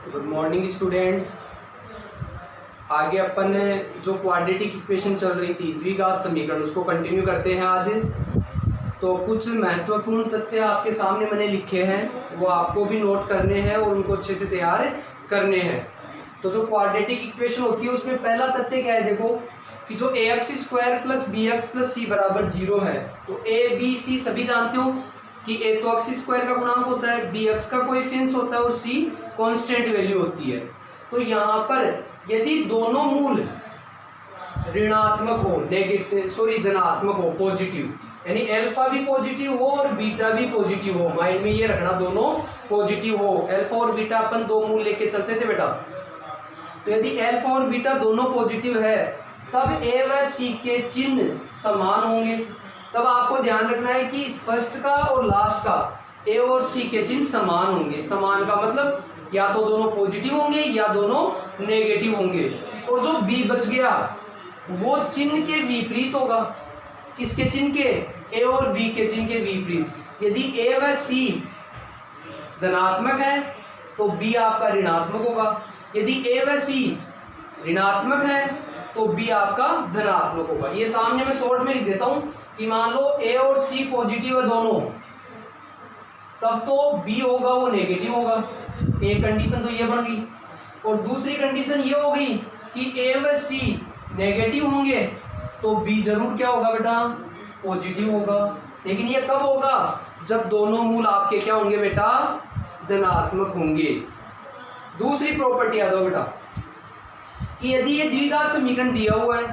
Good morning students. आगे अपन ने जो क्वाड्रेटिक इक्वेशन चल रही थी द्विघात समीकरण उसको कंटिन्यू करते हैं आज। तो कुछ महत्वपूर्ण तथ्य आपके सामने मैंने लिखे हैं, वो आपको भी नोट करने हैं और उनको अच्छे से तैयार करने हैं। तो जो क्वाड्रेटिक इक्वेशन होती है उसमें पहला तथ्य क्या है, देखो कि जो ax² + bx + c बराबर 0 है। तो a b c सभी जानते हो कि a तो x² का गुणांक होता है, b x का कोएफिशिएंट होता है और c कांस्टेंट वैल्यू होती है। तो यहाँ पर यदि दोनों मूल ऋणात्मक हो, धनात्मक हो, पॉजिटिव, यानी अल्फा भी पॉजिटिव हो और बीटा भी पॉजिटिव हो, माइंड में ये रखना दोनों पॉजिटिव हो। अल्फा और बीटा अपन दो मूल लेके चलते थे बेटा। तो यदि अल्फा और बीटा दोनों पॉजिटिव है तब ए व सी के चिन्ह समान होंगे। तब आपको ध्यान रखना है कि फर्स्ट का और लास्ट का ए और सी के चिन्ह समान होंगे। समान का मतलब या तो दोनों पॉजिटिव होंगे या दोनों नेगेटिव होंगे। और जो बी बच गया वो चिन्ह के विपरीत होगा। किसके चिन्ह के? ए और बी के चिन्ह के विपरीत। यदि ए व सी धनात्मक है तो बी आपका ऋणात्मक होगा। यदि ए व सी ऋणात्मक है तो बी आपका धनात्मक होगा। ये सामने मैं शॉर्ट में लिख देता हूं कि मान लो ए और सी पॉजिटिव है दोनों, तब तो बी होगा वो नेगेटिव होगा। एक कंडीशन तो ये बन गई। और दूसरी कंडीशन ये हो गई कि ए व सी नेगेटिव होंगे तो बी जरूर क्या होगा बेटा? पॉजिटिव होगा। लेकिन ये कब होगा? जब दोनों मूल आपके क्या होंगे बेटा? धनात्मक होंगे। दूसरी प्रॉपर्टी आ जाओ बेटा कि यदि ये द्विघात समीकरण दिया हुआ है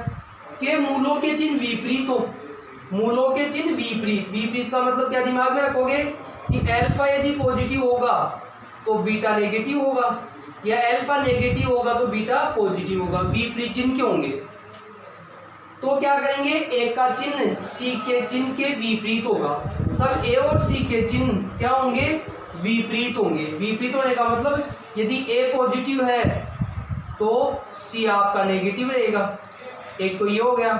कि मूलों के चिन्ह विपरीत हो, मूलों के चिन्ह विपरीत, विपरीत का मतलब क्या दिमाग में रखोगे कि अल्फा यदि पॉजिटिव होगा तो बीटा नेगेटिव होगा, या अल्फा नेगेटिव होगा तो बीटा पॉजिटिव होगा। विपरीत चिन्ह के होंगे तो क्या करेंगे? ए का चिन्ह सी के चिन्ह के विपरीत होगा, तब ए और सी के चिन्ह क्या होंगे? विपरीत होंगे। विपरीत होने का मतलब यदि ए पॉजिटिव है तो सी आपका नेगेटिव रहेगा। एक तो ये हो गया।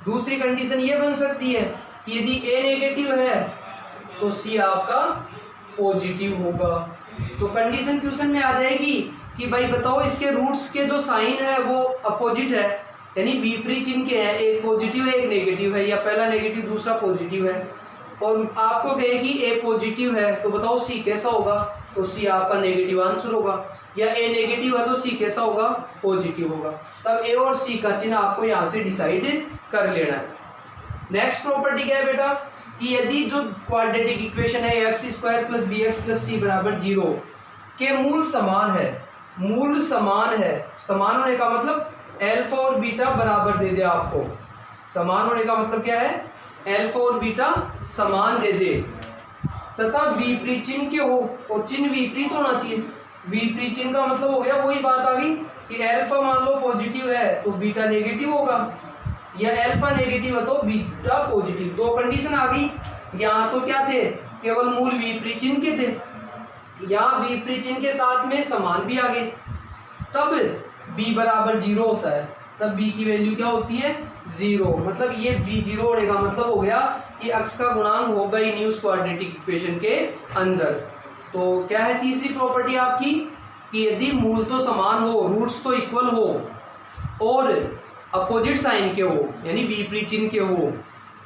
दूसरी कंडीशन ये बन सकती है कि यदि ए नेगेटिव है तो सी आपका पॉजिटिव होगा। तो कंडीशन क्वेश्चन में आ जाएगी कि भाई बताओ इसके रूट्स के जो साइन है वो अपोजिट है, यानी विपरीत चिन्ह के हैं, एक पॉजिटिव है एक नेगेटिव है, या पहला नेगेटिव दूसरा पॉजिटिव है। और आपको कहेगी ए पॉजिटिव है तो बताओ सी कैसा होगा? तो सी आपका नेगेटिव आंसर होगा। या ए नेगेटिव है तो सी कैसा होगा? पॉजिटिव होगा। तब ए और सी का चिन्ह आपको यहाँ से डिसाइड कर लेना है। नेक्स्ट प्रॉपर्टी क्या है बेटा कि यदि जो क्वाड्रेटिक इक्वेशन है x² + bx + c बराबर 0 के मूल समान है, मूल समान है, समान होने का मतलब अल्फा और बीटा बराबर दे दे आपको। समान होने का मतलब क्या है? अल्फा और बीटा समान दे दे तथा विपरीत चिन्ह के हो, और चिन्ह विपरीत होना चाहिए। विपरीत चिन्ह का मतलब हो गया वही बात आ गई कि अल्फा मान लो पॉजिटिव है तो बीटा नेगेटिव होगा, या अल्फा नेगेटिव है तो बीटा पॉजिटिव। दो कंडीशन आ गई। यहाँ तो क्या थे? केवल मूल विपरीत चिन्ह के थे। यहाँ विपरीत चिन्ह के साथ में समान भी आ गए। तब b बराबर 0 होता है, तब b की वैल्यू क्या होती है? 0। मतलब ये b 0 होने का मतलब हो गया कि x का गुणांक होगा ही नहीं उस क्वाड्रेटिक इक्वेशन के अंदर। तो क्या है तीसरी प्रॉपर्टी आपकी कि यदि मूल तो समान हो, रूट्स तो इक्वल हो और अपोजिट साइन के हो, यानी विपरीत चिन्ह के हो,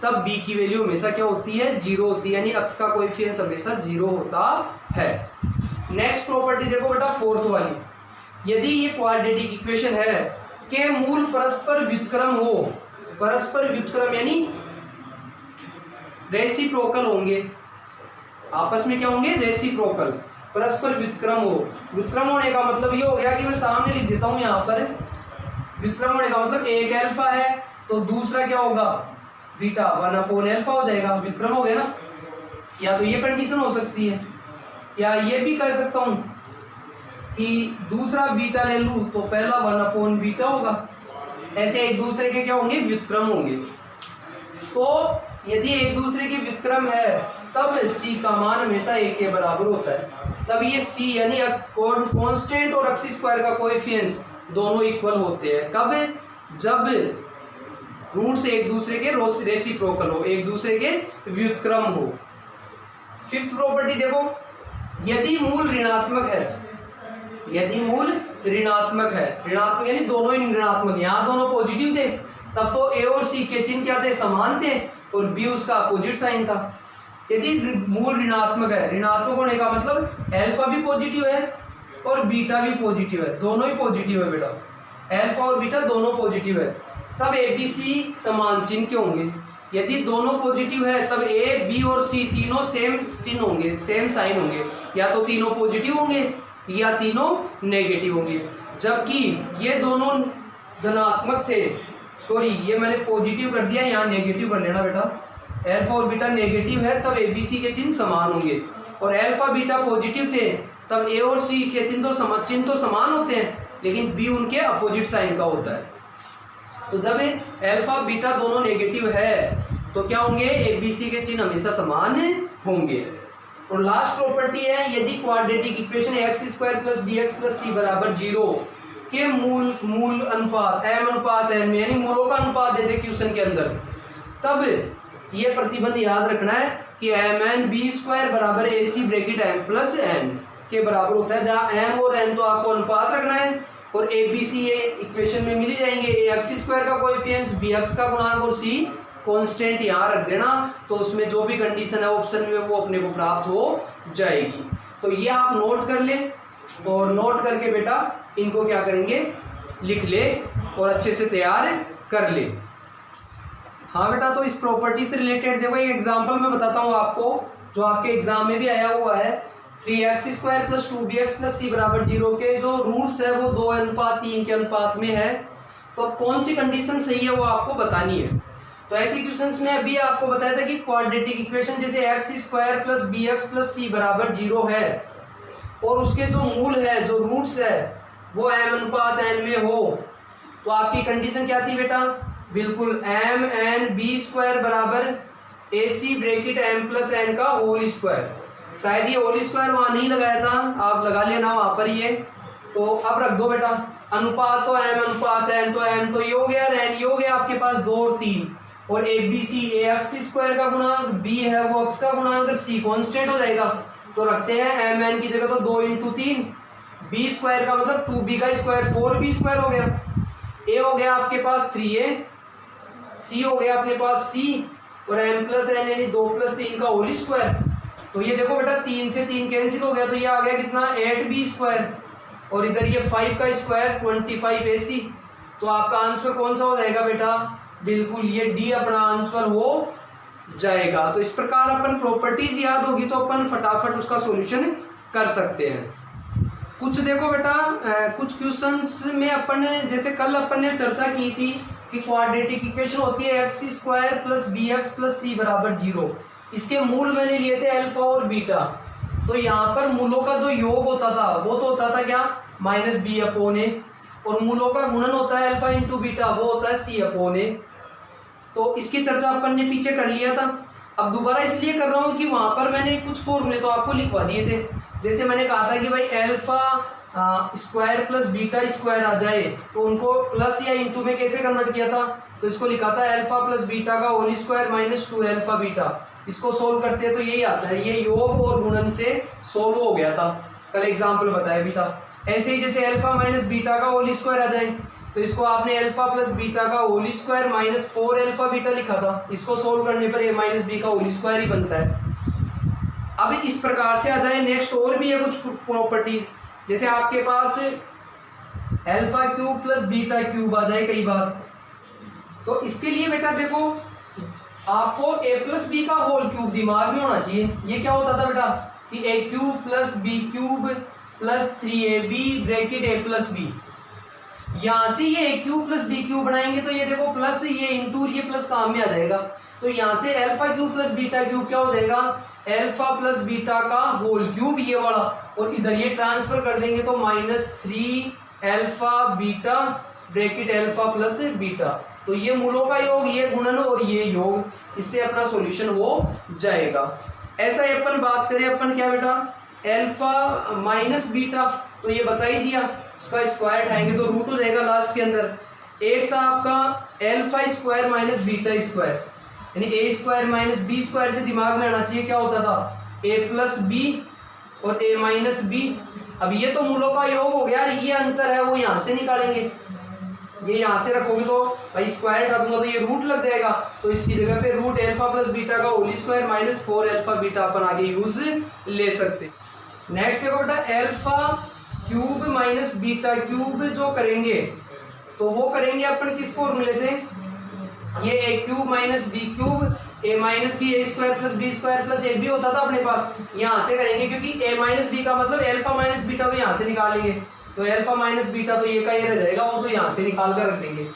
तब b की वैल्यू हमेशा क्या होती है? 0 होती है, यानी x का कोएफिशिएंट हमेशा 0 होता है। नेक्स्ट प्रॉपर्टी देखो बेटा, फोर्थ वाली। यदि ये क्वाड्रेटिक इक्वेशन है के मूल परस्पर व्युत्क्रम हो, परस्पर व्युत्क्रम यानी रेसिप्रोकल होंगे, आपस में क्या होंगे? रेसिप्रोकल, परस्पर व्युत्क्रम हो। व्युत्क्रम होने का मतलब ये हो गया कि मैं सामने लिख देता हूं यहाँ पर। व्युत्क्रम होने का मतलब एक अल्फा है तो दूसरा क्या होगा? बीटा 1/अल्फा हो जाएगा। व्युत्क्रम हो गया ना। या तो ये कंडीशन हो सकती है, या ये भी कह सकता हूं कि दूसरा बीटा ले लूं तो पहला 1/बीटा होगा। ऐसे एक दूसरे के क्या होंगे? व्युत्क्रम होंगे। तो यदि एक दूसरे के व्युत्क्रम है तब c का मान हमेशा 1 के बराबर होता है। तब ये c यानी कांस्टेंट और x² का कोएफिशिएंट दोनों इक्वल होते हैं। कब? जब रूट्स एक दूसरे के रेसिप्रोकल हो, एक दूसरे के व्युत्क्रम हो। फिफ्थ प्रॉपर्टी देखो, यदि मूल ऋणात्मक है यदि मूल ऋणात्मक है, ऋणात्मक यानी दोनों ही ऋणात्मक, यहाँ दोनों पॉजिटिव थे तब तो ए और सी के चिन्ह क्या थे, समान थे और बी उसका अपोजिट साइन था। यदि मूल ऋणात्मक है, ऋणात्मक होने का मतलब अल्फा भी पॉजिटिव है और बीटा भी पॉजिटिव है, दोनों ही पॉजिटिव है बेटा, अल्फा और बीटा दोनों पॉजिटिव है, तब ए बी सी समान चिन्ह के होंगे। यदि दोनों पॉजिटिव है तब ए बी और सी तीनों सेम चिन्ह होंगे, सेम साइन होंगे, या तो तीनों पॉजिटिव होंगे या तीनों नेगेटिव होंगे। जबकि ये दोनों धनात्मक थे, सॉरी ये मैंने पॉजिटिव कर दिया, यहाँ नेगेटिव कर लेना बेटा, अल्फा और बीटा नेगेटिव है तब ए बी सी के चिन्ह समान होंगे, और अल्फा बीटा पॉजिटिव थे तब ए और सी के चिन्ह तो समान होते हैं, लेकिन बी उनके अपोजिट साइन का होता है। तो जब अल्फा बीटा दोनों नेगेटिव है तो क्या होंगे, ए बी सी के चिन्ह हमेशा समान होंगे। और लास्ट प्रॉपर्टी है, यदि quadratic equation x square plus b x plus c बराबर 0 के मूल अनुपात m अनुपात n में, यानी मूलों का अनुपात दे दे क्वेश्चन के अंदर, तब ये प्रतिबंध याद रखना है कि एम एन बी स्क्वायर बराबर ए सी ब्रैकेट m प्लस n के बराबर होता है, जहाँ m और n तो आपको अनुपात रखना है और ए बी सी ये इक्वेशन में मिल जाएंगे, ए एक्स स्क्वायर का कोएफिशिएंट, बी एक्स का गुणांक और सी कांस्टेंट यहाँ रख देना, तो उसमें जो भी कंडीशन है ऑप्शन में वो अपने को प्राप्त हो जाएगी। तो ये आप नोट कर लें और नोट करके बेटा इनको क्या करेंगे, लिख ले और अच्छे से तैयार कर ले। हाँ बेटा, तो इस प्रॉपर्टी से रिलेटेड देखो एक एग्जांपल मैं बताता हूँ आपको, जो आपके एग्जाम में भी आया हुआ है। 3x² plus 2bx plus c बराबर 0 के जो रूट्स है वो 2:3 के अनुपात में है, तो अब कौन सी कंडीशन सही है वो आपको बतानी है। तो ऐसे क्वेश्चंस में अभी आपको बताया था कि क्वाड्रेटिक इक्वेशन जैसे x² plus bx plus c बराबर 0 है और उसके जो मूल है, जो रूट्स है वो m अनुपात n में हो, तो आपकी कंडीशन क्या थी बेटा, बिल्कुल m n b स्क्वायर बराबर ए सी ब्रैकेट m प्लस n का होल स्क्वायर। शायद ये होल स्क्वायर वहाँ नहीं लगाया था, आप लगा लेना वहाँ पर ये। तो अब रख दो बेटा, अनुपात तो m अनुपात n, तो m तो ये हो गया, n ये हो गया आपके पास 2 और 3, और A B C, A X square का गुणांक, b है वो x का गुणांक, c कांस्टेंट हो जाएगा। तो रखते हैं m n की जगह तो 2 × 3, b स्क्वायर का मतलब 2b का स्क्वायर 4b स्क्वायर हो गया, a हो गया आपके पास 3a, c हो गया अपने पास c, और m प्लस n यानी 2 + 3 का होल स्क्वायर। तो ये देखो बेटा 3 से 3 कैंसिल हो गया, तो ये आ गया कितना 8b स्क्वायर, और इधर ये 5 का स्क्वायर 25ac। तो आपका आंसर कौन सा हो जाएगा बेटा, बिल्कुल ये डी अपना आंसर हो जाएगा। तो इस प्रकार अपन प्रॉपर्टीज याद होगी तो अपन फटाफट उसका सॉल्यूशन कर सकते हैं। कुछ देखो बेटा कुछ क्वेश्चंस में अपन ने, जैसे कल अपन ने चर्चा की थी कि क्वाड्रेटिक इक्वेशन होती है x² plus bx plus c बराबर 0, इसके मूल मैंने लिए थे अल्फा और बीटा। तो यहाँ पर मूलों का जो योग होता था वो तो होता था क्या, -b/a, और मूलों का गुणन होता है अल्फा × बीटा, वो होता है c/a। तो इसकी चर्चा अपन ने पीछे कर लिया था। अब दोबारा इसलिए कर रहा हूँ कि वहाँ पर मैंने कुछ फॉर्मूले तो आपको लिखवा दिए थे। जैसे मैंने कहा था कि भाई alpha square plus beta square आ जाए तो उनको प्लस या इंटू में कैसे कन्वर्ट किया था, तो इसको लिखा था अल्फा प्लस बीटा का whole square minus 2 alpha beta. इसको सोल्व करते हैं तो यही आता है, ये योग और गुणन से सोल्व हो गया था, कल एग्जाम्पल बताया भी था। ऐसे ही जैसे अल्फा माइनस बीटा का होल स्क्वायर आ जाए तो इसको आपने अल्फा प्लस बीटा का whole square minus 4 alpha beta लिखा था, इसको सोल्व करने पर ए माइनस बी का होल स्क्वायर ही बनता है। अब इस प्रकार से आ जाए, नेक्स्ट और भी है कुछ प्रॉपर्टीज, जैसे आपके पास alpha cube plus beta cube आ जाए कई बार, तो इसके लिए बेटा देखो आपको ए प्लस बी का होल क्यूब दिमाग में होना चाहिए। ये क्या होता था बेटा कि a cube plus b cube plus 3ab bracket a plus b, यहाँ से ये a cube plus b cube बनाएंगे तो ये देखो प्लस ये इंटू ये प्लस काम में आ जाएगा, तो यहाँ से alpha cube plus beta cube क्या हो जाएगा, अल्फा प्लस बीटा का होल क्यूब ये वाला, और इधर ये ट्रांसफर कर देंगे तो -3 alpha beta bracket alpha plus beta. तो ये मूलों का योग, ये गुणन और ये योग, इससे अपना सॉल्यूशन हो जाएगा। ऐसा ही अपन बात करें अपन क्या बेटा अल्फा माइनस बीटा, तो ये बता ही दिया, इसका स्क्वायर उठाएंगे तो रूट हो जाएगा लास्ट के अंदर। एक था आपका alpha square minus beta square, यानी ए स्क्वायर माइनस बी स्क्वायर से दिमाग में आना चाहिए क्या होता था, ए प्लस बी और ए माइनस बी, अब ये तो मूलों का योग हो गया, ये अंतर है वो यहाँ से निकालेंगे। ये यहाँ से रखोगे तो भाई स्क्वायर हटा दूंगा तो ये रूट लग जाएगा, तो इसकी जगह पे रूट अल्फा प्लस बीटा का whole square minus 4 alpha beta अपन आगे यूज ले सकते। नेक्स्ट देखो बेटा, alpha cube minus beta cube जो करेंगे तो वो करेंगे अपन किस फॉर्मूले से, ये a cube minus b cube a minus b a square plus b square plus a b होता था अपने पास, यहाँ से करेंगे क्योंकि ए माइनस बी का मतलब अल्फा माइनस बीटा तो यहाँ से निकालेंगे, तो अल्फा माइनस बीटा तो ये का ये रह जाएगा, वो तो यहाँ से निकाल कर रख देंगे।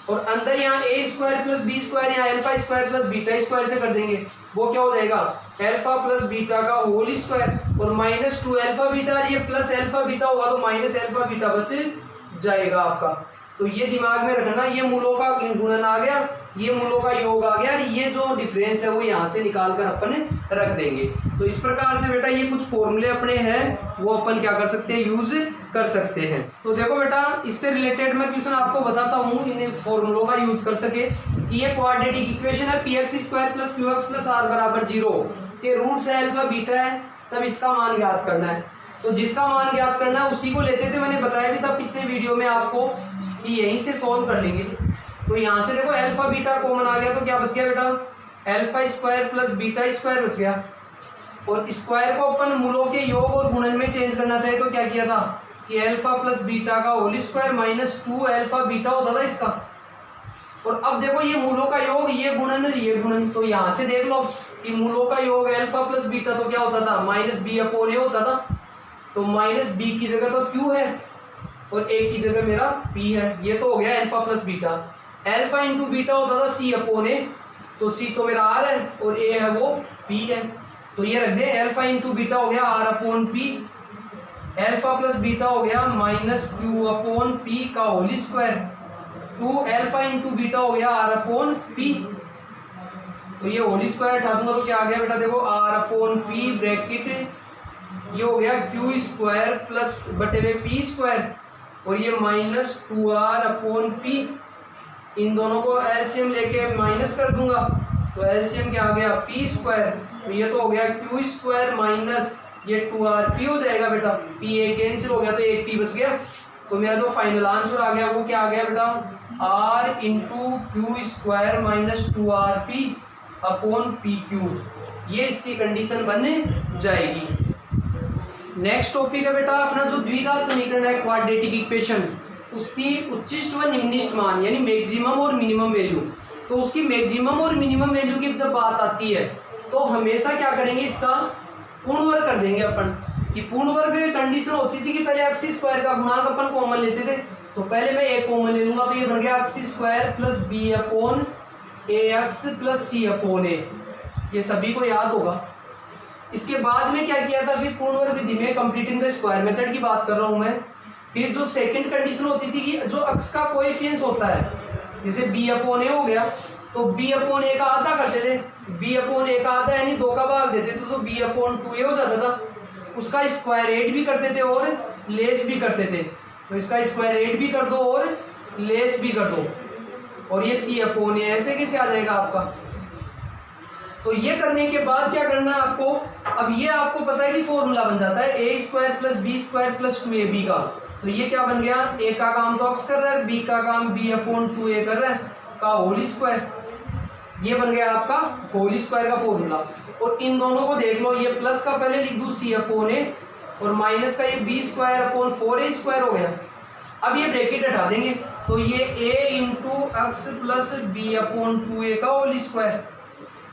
और अंदर यहाँ ए स्क्वायर प्लस बी स्क्वायर यहाँ alpha square plus beta square से कर देंगे, वो क्या हो जाएगा अल्फा प्लस बीटा का होल स्क्वायर और माइनस 2 अल्फा बीटा, ये प्लस अल्फा बीटा होगा तो माइनस अल्फा बीटा बच जाएगा आपका। तो ये दिमाग में रखना, ये मूलों का गुणन आ गया, ये मूलों का योग आ गया, ये जो डिफरेंस है वो यहाँ से निकाल कर अपन रख देंगे। तो इस प्रकार से बेटा ये कुछ फॉर्मूले अपने हैं वो अपन क्या कर सकते हैं, यूज कर सकते हैं। तो देखो बेटा इससे रिलेटेड मैं क्वेश्चन आपको बताता हूँ इन फॉर्मूलों का यूज कर सके। ये क्वाड्रेटिक इक्वेशन है P X square plus Q X plus R बराबर 0 के रूट से अल्फा बीटा है, तब इसका मान ज्ञात करना है। तो जिसका मान ज्ञात करना है उसी को लेते थे, मैंने बताया भी था पिछले वीडियो में आपको कि यहीं से सॉल्व कर लेंगे। तो यहाँ से देखो अल्फा बीटा कॉमन आ गया तो क्या बच गया बेटा, alpha square plus beta square बच गया। और स्क्वायर को अपन मूलों के योग और गुणन में चेंज करना चाहिए तो क्या किया था कि अल्फा प्लस बीटा का whole square minus 2 alpha beta होता था इसका। और अब देखो ये मूलों का योग, ये गुणन, तो यहाँ से देख लो कि मूलों का योग अल्फा प्लस बीटा तो क्या होता था माइनस बी अपॉन ए होता था, तो माइनस बी की जगह तो क्यू है और ए की जगह मेरा पी है, ये तो हो गया alpha plus beta. Alpha into beta होता था सी अपॉन ए, तो सी तो मेरा आर है और ए है वो पी है, तो ये रख दे अल्फा इंटू बीटा हो गया R upon P, alpha plus beta हो गया माइनस क्यू अपॉन पी का whole square, 2 alpha into beta हो गया आर अपॉन पी, तो ये होल स्क्वायर हटा दूंगा तो क्या आ गया बेटा देखो आर अपॉन पी ब्रैकेट ये हो गया क्यू स्क्वायर प्लस बटे में पी स्क्वायर और ये माइनस 2r अपॉन पी, इन दोनों को एलसीएम लेके माइनस कर दूंगा तो एलसीएम क्या आ गया पी स्क्वायर, तो ये तो हो गया क्यू स्क्वायर माइनस ये 2rp हो जाएगा बेटा, पी ए कैंसिल हो गया तो एक पी बच गया। तो मेरा जो फाइनल आंसर आ गया वो क्या आ गया बेटा r into Q square minus 2rp upon P Q, ये इसकी कंडीशन बन जाएगी। नेक्स्ट टॉपिक है बेटा अपना जो द्विघात समीकरण है क्वाड्रेटिक इक्वेशन, उसकी उच्चिष्ट व निम्निष्ट मान यानी मैक्सिमम और मिनिमम वैल्यू। तो उसकी मैक्सिमम और मिनिमम वैल्यू की जब बात आती है तो हमेशा क्या करेंगे, इसका पूर्ण वर्ग कर देंगे अपन। कि पूर्ण वर्ग कंडीशन होती थी कि पहले एक्स स्क्वायर का गुणांक अपन कॉमन लेते थे, तो पहले मैं ए कॉमन ले लूंगा तो ये बन गया x square plus B upon a x plus c upon a, ये सभी को याद होगा। इसके बाद में क्या किया था फिर पूर्ण वर्ग विधि में कंप्लीटिंग द स्क्वायर मेथड की बात कर रहा हूँ मैं। फिर जो सेकंड कंडीशन होती थी कि जो अक्स का कोएफिशिएंट होता है, जैसे बी अपॉन ए हो गया तो बी अपॉन ए का आधा करते थे, बी अपॉन ए का आधा यानी 2 का भाग देते थे तो बी अपॉन 2a हो जाता था, उसका स्क्वायर एट भी करते थे और लेस भी करते थे, तो इसका स्क्वायर एट भी कर दो और लेस भी कर दो, और ये सी अपॉन ए ऐसे कैसे आ जाएगा आपका। तो ये करने के बाद क्या करना है आपको, अब ये आपको पता है कि फॉर्मूला बन जाता है a square plus b square plus 2ab का, तो ये क्या बन गया, ए का काम तो एक्स कर रहा है, बी का काम बी अपॉन 2a कर रहा है का होल स्क्वायर, ये बन गया आपका होल स्क्वायर का फॉर्मूला। और इन दोनों को देख लो, ये प्लस का पहले लिख दूँ सी अपॉन ए और माइनस का ये B square upon 4a square हो गया। अब ये ब्रैकेट हटा देंगे तो ये a into X plus B upon 2a का होल स्क्वायर,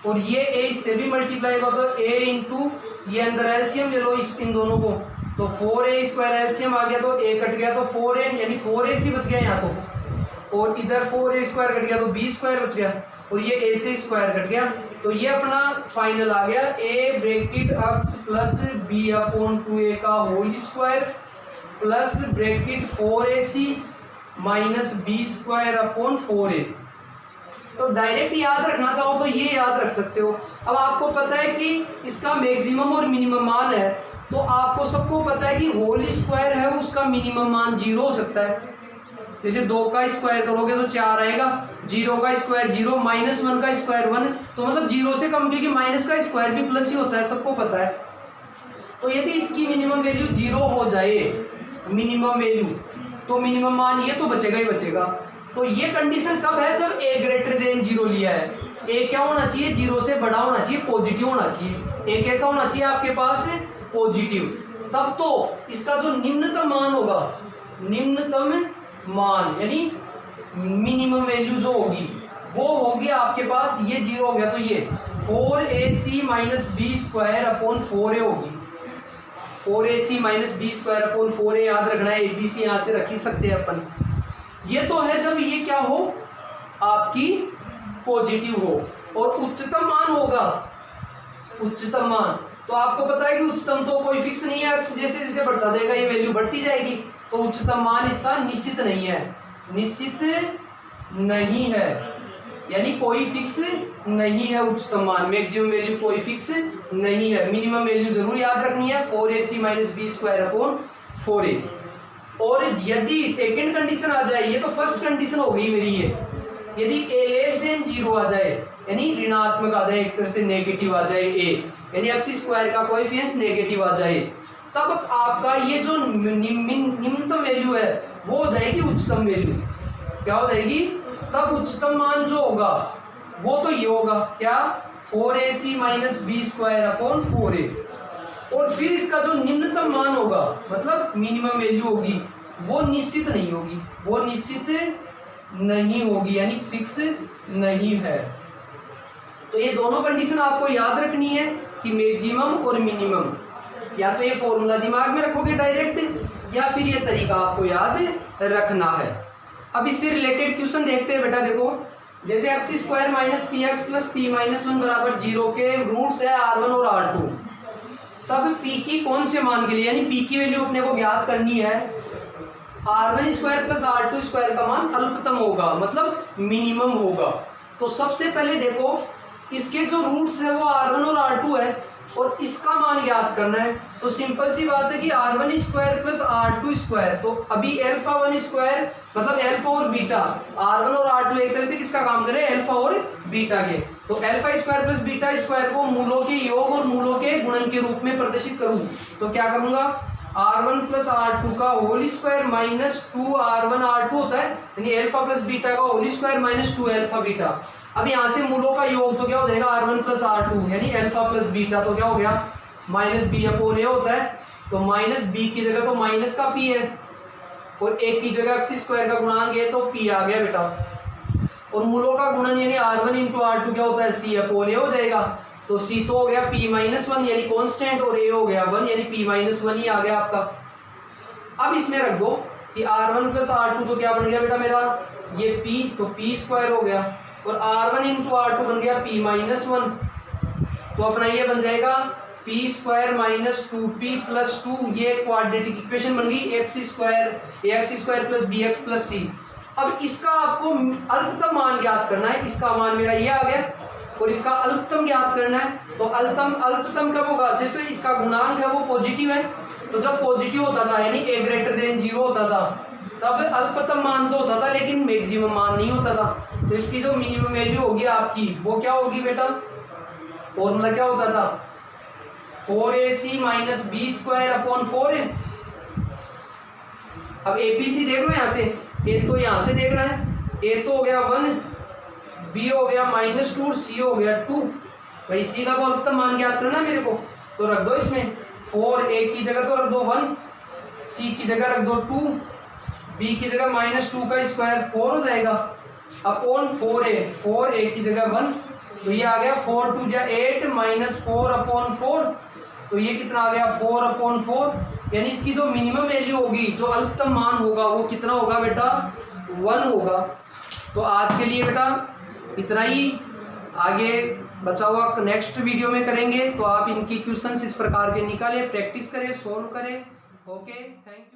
और ये a इससे भी मल्टीप्लाई होगा तो a इंटू ये अंदर एलसीएम ले लो इन दोनों को, तो 4a स्क्वायर एलसीएम आ गया तो a कट गया तो 4a यानी 4ac बच गया यहाँ तो, और इधर 4a स्क्वायर कट गया तो b स्क्वायर बच गया और ये a से स्क्वायर कट गया, तो ये अपना फाइनल आ गया a bracket X plus b upon 2a का whole square plus bracket 4ac minus b square upon 4a। तो डायरेक्ट याद रखना चाहो तो ये याद रख सकते हो। अब आपको पता है कि इसका मैक्सिमम और मिनिमम मान है, तो आपको सबको पता है कि होल स्क्वायर है उसका मिनिमम मान 0 हो सकता है। जैसे 2 का स्क्वायर करोगे तो 4 आएगा, 0 का स्क्वायर 0, माइनस 1 का स्क्वायर 1, तो मतलब 0 से कम, क्योंकि माइनस का स्क्वायर भी प्लस ही होता है, सबको पता है। तो यदि इसकी मिनिमम वैल्यू 0 हो जाए, मिनिमम वैल्यू, तो मिनिमम मान ये तो बचेगा ही बचेगा। तो ये कंडीशन कब है? जब a ग्रेटर देन 0 लिया है। a क्या होना चाहिए? 0 से बड़ा होना चाहिए, पॉजिटिव होना चाहिए। a कैसा होना चाहिए आपके पास? पॉजिटिव। तब तो इसका जो निम्नतम मान होगा, निम्नतम मान यानी मिनिमम वैल्यू जो होगी वो होगी आपके पास, ये 0 हो गया तो ये 4ac minus B square upon 4a होगी। 4ac minus B square upon 4a याद रखना है, abc यहाँ से रख ही सकते हैं अपन। ये तो है जब ये क्या हो, आपकी पॉजिटिव हो और उच्चतम मान होगा, उच्चतम मान। तो आपको पता है कि उच्चतम तो कोई फिक्स नहीं है, जैसे जैसे बढ़ता जाएगा ये वैल्यू बढ़ती जाएगी। तो उच्चतम मान इसका निश्चित नहीं है, निश्चित नहीं है, यानी कोई फिक्स नहीं है उच्चतम मान। मैक्सिमम वैल्यू कोई फिक्स नहीं है, मिनिमम वैल्यू जरूर याद रखनी है 4ac minus B square upon 4a। और यदि सेकेंड कंडीशन आ जाए, ये तो फर्स्ट कंडीशन हो गई मेरी, ये यदि a लेस देन 0 आ जाए, यानी ऋणात्मक आ जाए, एक तरह से नेगेटिव आ जाए a, यानी x स्क्वायर का कोएफिशिएंट नेगेटिव आ जाए, तब आपका ये जो निम्नतम वैल्यू है वो हो जाएगी उच्चतम वैल्यू। क्या हो जाएगी? तब उच्चतम मान जो होगा वो तो ये होगा क्या? 4ac minus B square upon 4a। और फिर इसका जो निम्नतम मान होगा, मतलब मिनिमम वैल्यू होगी, वो निश्चित नहीं होगी, वो निश्चित नहीं होगी, यानी फिक्स नहीं है। तो ये दोनों कंडीशन आपको याद रखनी है कि मैक्सिमम और मिनिमम। या तो ये फॉर्मूला दिमाग में रखोगे डायरेक्ट, या फिर ये तरीका आपको याद रखना है। अब इससे रिलेटेड क्वेश्चन देखते हैं बेटा। देखो, जैसे x square minus P x plus P minus 1 बराबर 0 के रूट्स है R1 और R2, तब p की कौन से मान के लिए, यानी p की वैल्यू अपने को ज्ञात करनी है। R1 square plus R2 square का मान अल्पतम होगा, मतलब मिनिमम होगा। तो सबसे पहले देखो, इसके जो रूट्स है वो R1 और R2 है और इसका मान ज्ञात करना है। तो सिंपल सी बात है कि R1 square plus R2 square, तो अभी अल्फा 1 स्क्वायर मतलब अल्फा और बीटा, R1 और R2 एक तरह से किसका काम करे? अल्फा और बीटा के। तो alpha square plus beta square को मूलों के योग और मूलों के गुणन के रूप में प्रदर्शित करूं तो क्या करूंगा? R1 प्लस R2 का whole square minus 2R1 R2 होता है, यानी अल्फा प्लस बीटा का whole square minus 2 alpha beta. अब यहाँ से मूलों का योग तो क्या हो जाएगा? R1 प्लस R2 यानी अल्फा प्लस बीटा, तो क्या हो गया? माइनस बी अपॉन ए होता है। तो माइनस बी की जगह तो माइनस का पी है और ए की जगह एक्स स्क्वायर का गुणांक है तो पी आ गया बेटा। और मूलों का गुणन यानी R1 इंटू R2 क्या होता है? सी अपॉन ए हो जाएगा। तो सी तो हो गया p माइनस 1 यानी कांस्टेंट, और a हो गया 1 यानी p माइनस 1 ही आ गया आपका। अब इसमें रख दो कि R1 प्लस R2 तो क्या बन गया बेटा मेरा? ये p, तो p स्क्वायर हो गया, और R1 इंटू R2 बन गया p माइनस 1। तो अपना ये बन जाएगा p square minus 2p plus 2, ये क्वाड्रेटिक इक्वेशन बन गई x square plus bx plus c। अब इसका आपको अल्पतम मान ज्ञात करना है। इसका मान मेरा ये आ गया और इसका अल्पतम ज्ञात करना है। तो अल्पतम कब होगा? जैसे इसका गुणांक है वो पॉजिटिव है, तो जब पॉजिटिव होता था यानी a ग्रेटर देन 0 होता था तब अल्पतम मान तो होता था लेकिन मैक्सिमम मान नहीं होता था। तो इसकी जो मिनिमम वैल्यू होगी आपकी वो क्या होगी बेटा? फॉर्मूला क्या होता था? 4ac minus B square upon 4a। अब एबीसी देख लो, यहाँ से ए तो यहाँ से देखना है, ए तो हो गया 1, बी हो गया माइनस 2 और सी हो गया 2। भाई सी का तो अल्पतम मान ज्ञात करना मेरे को, तो रख दो इसमें 4, ए की जगह तो रख दो 1, सी की जगह रख दो 2, बी की जगह माइनस 2 का स्क्वायर 4 हो जाएगा अपॉन 4a की जगह 1, तो ये आ गया 4 2 जा 8 माइनस 4 अपॉन 4, तो ये कितना आ गया 4 अपॉन 4। यानी इसकी जो मिनिमम वैल्यू होगी, जो अल्पतम मान होगा वो कितना होगा बेटा? 1 होगा। तो आज के लिए बेटा इतना ही, आगे बचा हुआ नेक्स्ट वीडियो में करेंगे। तो आप इनकी क्वेश्चंस इस प्रकार के निकालें, प्रैक्टिस करें, सॉल्व करें। Okay, thank you.